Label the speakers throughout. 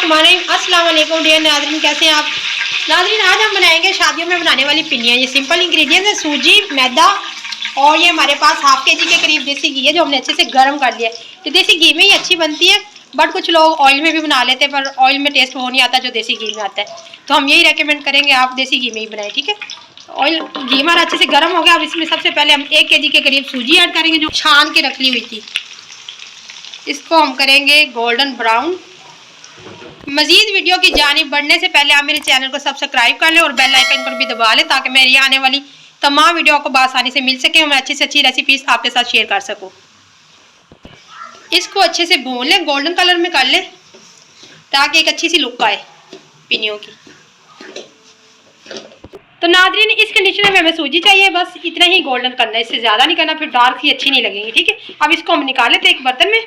Speaker 1: अस्सलाम वालेकुम डियर नाज़रीन, कैसे हैं आप नाज़रीन। आज हम बनाएंगे शादियों में बनाने वाली पिन्नियाँ। ये सिंपल इंग्रेडिएंट्स है, सूजी, मैदा और ये हमारे पास हाफ के जी के करीब देसी घी है जो हमने अच्छे से गर्म कर लिया है। तो देसी घी में ही अच्छी बनती है, बट कुछ लोग ऑयल में भी बना लेते हैं, पर ऑयल में टेस्ट वो नहीं आता जो देसी घी में आता है। तो हम यही रेकमेंड करेंगे आप देसी घी में ही बनाएं, ठीक है। ऑयल घी हमारा अच्छे से गर्म हो गया। अब इसमें सबसे पहले हम 1 kg के करीब सूजी ऐड करेंगे जो छान के रख ली हुई थी। इसको हम करेंगे गोल्डन ब्राउन। मजीद वीडियो की जानिब बढ़ने से पहले आप मेरे चैनल को सब्सक्राइब कर लें और बेल आइकन पर भी दबा लें ताकि मेरी आने वाली तमाम वीडियो को आसानी से मिल सके और मैं अच्छी से अच्छी रेसिपीज आपके साथ शेयर कर सकूं। इसको अच्छे से भून लें, गोल्डन कलर में कर लें ताकि एक अच्छी सी लुक आए पिन्नियों की। तो नाज़रीन, इस कंडीशन में हमें सूजी चाहिए, बस इतना ही गोल्डन करना है, इससे ज़्यादा नहीं करना, फिर डार्क ही अच्छी नहीं लगेंगी, ठीक है। अब इसको हम निकाल लेते हैं एक बर्तन में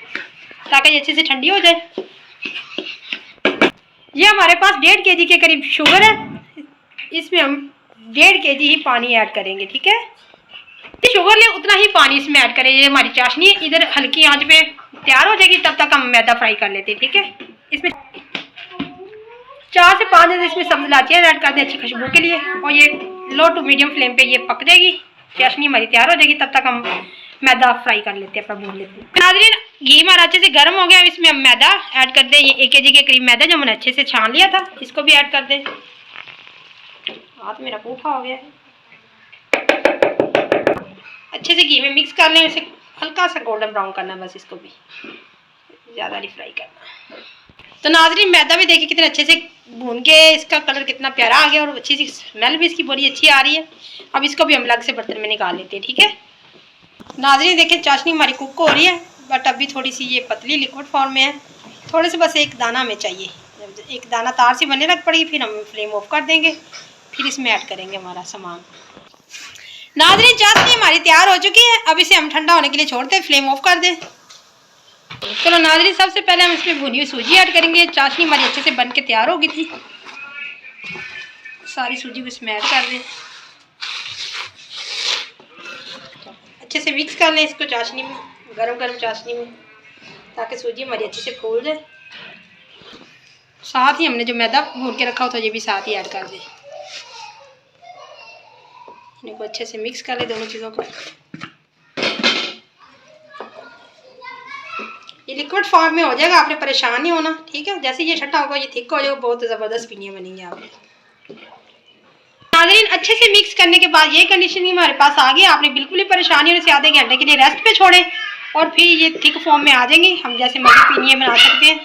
Speaker 1: ताकि ये अच्छे से ठंडी हो जाए। ये हमारे पास 1.5 kg के करीब शुगर है, इसमें हम 1.5 kg ही पानी ऐड करेंगे, ठीक है। शुगर ले उतना ही पानी इसमें ऐड करें। ये हमारी चाशनी इधर हल्की आंच पे तैयार हो जाएगी, तब तक हम मैदा फ्राई कर लेते हैं, ठीक है। इसमें 4 से 5 इसमें सब्ज इलायचियाँ ऐड कर दें अच्छी खुशबू के लिए, और ये लो टू मीडियम फ्लेम पे ये पक जाएगी। चाशनी हमारी तैयार हो जाएगी, तब तक हम मैदा फ्राई कर लेते हैं, अपना भून लेते हैं। नाज़रीन, घी हमारा अच्छे से गर्म हो गया। इसमें हम मैदा ऐड कर दें। ये 1 kg के करीब मैदा जो हमने अच्छे से छान लिया था, इसको भी ऐड कर दें। हाथ मेरा पूठा हो गया है। अच्छे से घी में मिक्स कर लें, इसे हल्का सा गोल्डन ब्राउन करना, बस इसको भी ज़्यादा नहीं फ्राई करना। तो नाज़रीन, मैदा भी देखिए कितने अच्छे से भून के इसका कलर कितना प्यारा आ गया और अच्छी सी स्मेल भी इसकी बड़ी अच्छी आ रही है। अब इसको भी हम अलग से बर्तन में निकाल लेते हैं, ठीक है। नाज़रीन देखिए, चाशनी हमारी कुक हो रही है, बट अभी थोड़ी सी ये पतली लिक्विड फॉर्म में है। थोड़े से बस एक दाना हमें चाहिए, जब एक दाना तार सी बनने लग पड़ेगी फिर हम फ्लेम ऑफ कर देंगे, फिर इसमें ऐड करेंगे हमारा सामान। नाज़रीन, चाशनी हमारी तैयार हो चुकी है। अब इसे हम ठंडा होने के लिए छोड़ते हैं, फ्लेम ऑफ कर दें। चलो नाज़रीन, सबसे पहले हम इसमें भुनी हुई सूजी ऐड करेंगे। चाशनी हमारी अच्छे से बन के तैयार हो गई थी, सारी सूजी को इसमें ऐड कर दें। अच्छे से मिक्स कर लें इसको चाशनी में, गरम गरम चाशनी में, ताकि सूजी हमारी अच्छे से फूल जाए। साथ ही हमने जो मैदा भून के रखा हो तो ये भी साथ ही ऐड कर दें। इनको अच्छे से मिक्स कर ले दोनों चीज़ों को। ये लिक्विड फॉर्म में हो जाएगा, आपने परेशान नहीं होना, ठीक है। जैसे ये ठंडा होगा ये थिक हो जाएगा, बहुत ज़बरदस्त पिन्नियाँ बनेंगी आपकी। नाज़रीन, अच्छे से मिक्स करने के बाद ये कंडीशन हमारे पास आ गई। आपने बिल्कुल ही परेशानी होने से आधे घंटे के लिए रेस्ट पे छोड़ें और फिर ये थिक फॉर्म में आ जाएंगी। हम जैसे मर्जी पिन्नियाँ बना सकते हैं।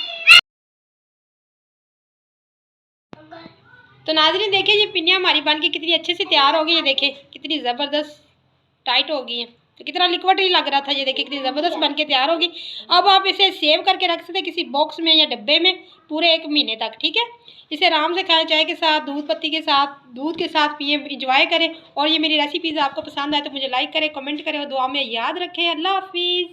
Speaker 1: तो नाज़रीन देखिए, ये पिन्नियाँ हमारी बन के कितनी अच्छे से तैयार हो गई है। देखिए कितनी ज़बरदस्त टाइट हो गई है, तो कितना लिक्विड ही लग रहा था। ये देखिए कितनी ज़बरदस्त बन के तैयार होगी। अब आप इसे सेव करके रख सकते हैं किसी बॉक्स में या डब्बे में पूरे 1 महीने तक, ठीक है। इसे आराम से खाएं, चाय के साथ, दूध पत्ती के साथ, दूध के साथ पिए, इंजॉय करें। और ये मेरी रेसिपीज़ आपको पसंद आए तो मुझे लाइक करें, कमेंट करें और दुआ में याद रखें। अल्लाह हाफिज़।